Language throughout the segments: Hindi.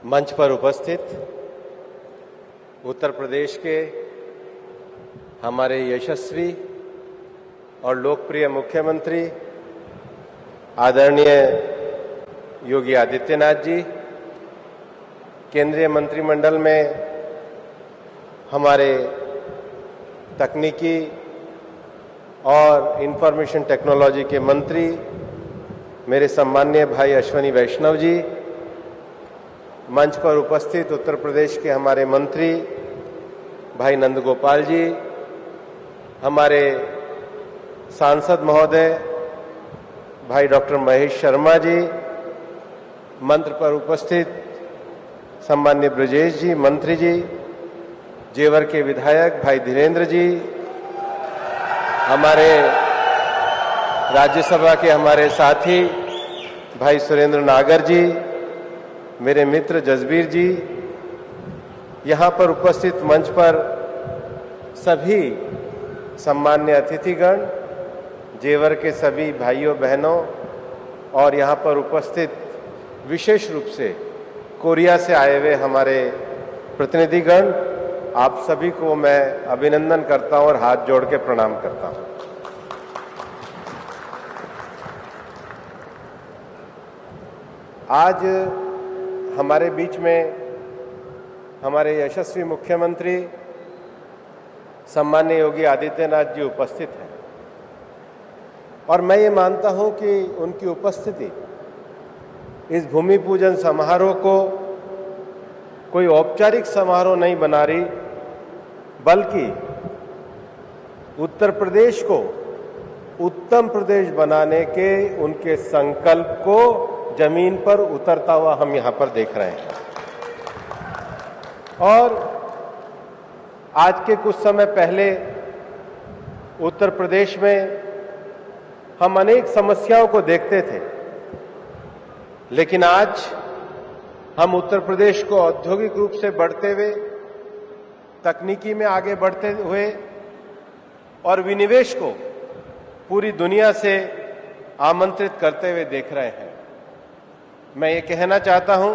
मंच पर उपस्थित उत्तर प्रदेश के हमारे यशस्वी और लोकप्रिय मुख्यमंत्री आदरणीय योगी आदित्यनाथ जी, केंद्रीय मंत्रिमंडल में हमारे तकनीकी और इंफॉर्मेशन टेक्नोलॉजी के मंत्री मेरे सम्माननीय भाई अश्वनी वैष्णव जी, मंच पर उपस्थित उत्तर प्रदेश के हमारे मंत्री भाई नंदगोपाल जी, हमारे सांसद महोदय भाई डॉक्टर महेश शर्मा जी, मंच पर उपस्थित सम्माननीय ब्रजेश जी मंत्री जी, जेवर के विधायक भाई धीरेन्द्र जी, हमारे राज्यसभा के हमारे साथी भाई सुरेंद्र नागर जी, मेरे मित्र जसबीर जी, यहाँ पर उपस्थित मंच पर सभी सम्मान्य अतिथिगण, जेवर के सभी भाइयों बहनों और यहाँ पर उपस्थित विशेष रूप से कोरिया से आए हुए हमारे प्रतिनिधिगण, आप सभी को मैं अभिनंदन करता हूँ और हाथ जोड़ के प्रणाम करता हूँ। आज हमारे बीच में हमारे यशस्वी मुख्यमंत्री सम्माननीय योगी आदित्यनाथ जी उपस्थित हैं और मैं ये मानता हूं कि उनकी उपस्थिति इस भूमि पूजन समारोह को कोई औपचारिक समारोह नहीं बना रही, बल्कि उत्तर प्रदेश को उत्तम प्रदेश बनाने के उनके संकल्प को जमीन पर उतरता हुआ हम यहां पर देख रहे हैं। और आज के कुछ समय पहले उत्तर प्रदेश में हम अनेक समस्याओं को देखते थे, लेकिन आज हम उत्तर प्रदेश को औद्योगिक रूप से बढ़ते हुए, तकनीकी में आगे बढ़ते हुए और विनिवेश को पूरी दुनिया से आमंत्रित करते हुए देख रहे हैं। मैं ये कहना चाहता हूं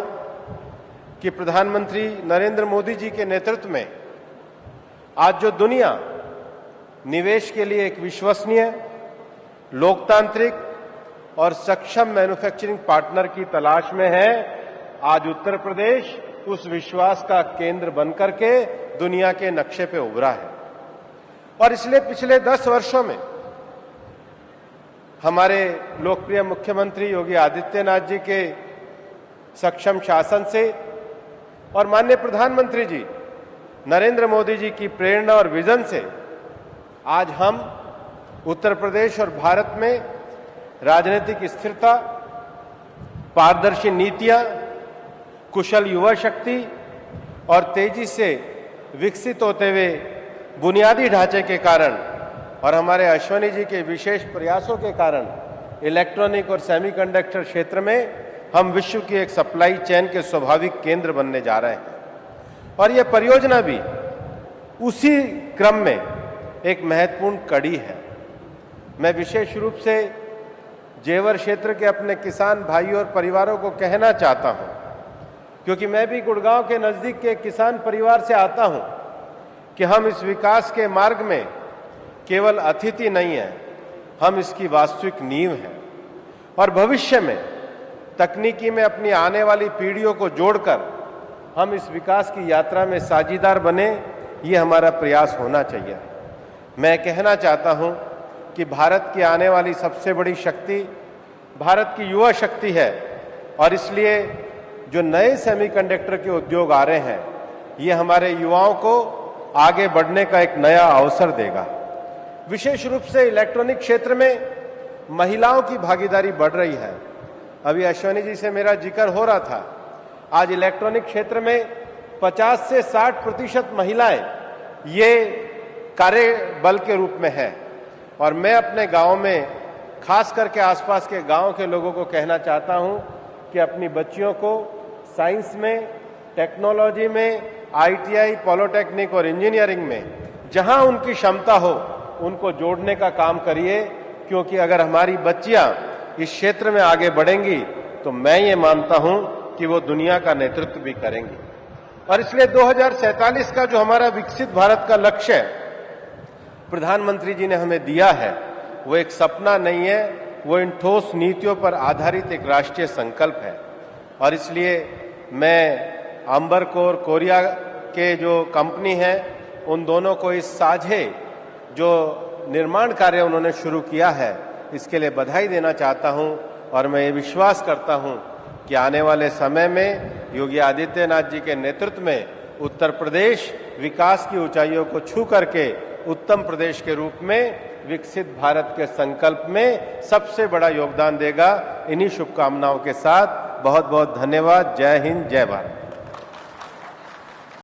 कि प्रधानमंत्री नरेंद्र मोदी जी के नेतृत्व में आज जो दुनिया निवेश के लिए एक विश्वसनीय, लोकतांत्रिक और सक्षम मैन्युफैक्चरिंग पार्टनर की तलाश में है, आज उत्तर प्रदेश उस विश्वास का केंद्र बनकर के दुनिया के नक्शे पे उभरा है। और इसलिए पिछले 10 वर्षों में हमारे लोकप्रिय मुख्यमंत्री योगी आदित्यनाथ जी के सक्षम शासन से और माननीय प्रधानमंत्री जी नरेंद्र मोदी जी की प्रेरणा और विजन से आज हम उत्तर प्रदेश और भारत में राजनीतिक स्थिरता, पारदर्शी नीतियां, कुशल युवा शक्ति और तेजी से विकसित होते हुए बुनियादी ढांचे के कारण और हमारे अश्वनी जी के विशेष प्रयासों के कारण इलेक्ट्रॉनिक और सेमीकंडक्टर क्षेत्र में हम विश्व की एक सप्लाई चेन के स्वाभाविक केंद्र बनने जा रहे हैं। और यह परियोजना भी उसी क्रम में एक महत्वपूर्ण कड़ी है। मैं विशेष रूप से जेवर क्षेत्र के अपने किसान भाइयों और परिवारों को कहना चाहता हूं, क्योंकि मैं भी गुड़गांव के नजदीक के किसान परिवार से आता हूं, कि हम इस विकास के मार्ग में केवल अतिथि नहीं है, हम इसकी वास्तविक नींव हैं। और भविष्य में तकनीकी में अपनी आने वाली पीढ़ियों को जोड़कर हम इस विकास की यात्रा में साझीदार बने, ये हमारा प्रयास होना चाहिए। मैं कहना चाहता हूं कि भारत की आने वाली सबसे बड़ी शक्ति भारत की युवा शक्ति है और इसलिए जो नए सेमीकंडक्टर के उद्योग आ रहे हैं, ये हमारे युवाओं को आगे बढ़ने का एक नया अवसर देगा। विशेष रूप से इलेक्ट्रॉनिक क्षेत्र में महिलाओं की भागीदारी बढ़ रही है। अभी अश्वनी जी से मेरा जिक्र हो रहा था, आज इलेक्ट्रॉनिक क्षेत्र में 50 से 60% महिलाएं ये कार्य बल के रूप में है। और मैं अपने गांव में, खास करके आसपास के गांव के लोगों को कहना चाहता हूं कि अपनी बच्चियों को साइंस में, टेक्नोलॉजी में, ITI, पॉलिटेक्निक और इंजीनियरिंग में जहां उनकी क्षमता हो उनको जोड़ने का काम करिए, क्योंकि अगर हमारी बच्चियां इस क्षेत्र में आगे बढ़ेंगी तो मैं ये मानता हूं कि वो दुनिया का नेतृत्व भी करेंगे। और इसलिए 2047 का जो हमारा विकसित भारत का लक्ष्य प्रधानमंत्री जी ने हमें दिया है, वो एक सपना नहीं है, वो इन ठोस नीतियों पर आधारित एक राष्ट्रीय संकल्प है। और इसलिए मैं अंबर को और कोरिया के जो कंपनी है, उन दोनों को इस साझे जो निर्माण कार्य उन्होंने शुरू किया है, इसके लिए बधाई देना चाहता हूं। और मैं ये विश्वास करता हूं कि आने वाले समय में योगी आदित्यनाथ जी के नेतृत्व में उत्तर प्रदेश विकास की ऊंचाइयों को छू करके उत्तम प्रदेश के रूप में विकसित भारत के संकल्प में सबसे बड़ा योगदान देगा। इन्हीं शुभकामनाओं के साथ बहुत बहुत धन्यवाद। जय हिंद, जय भारत।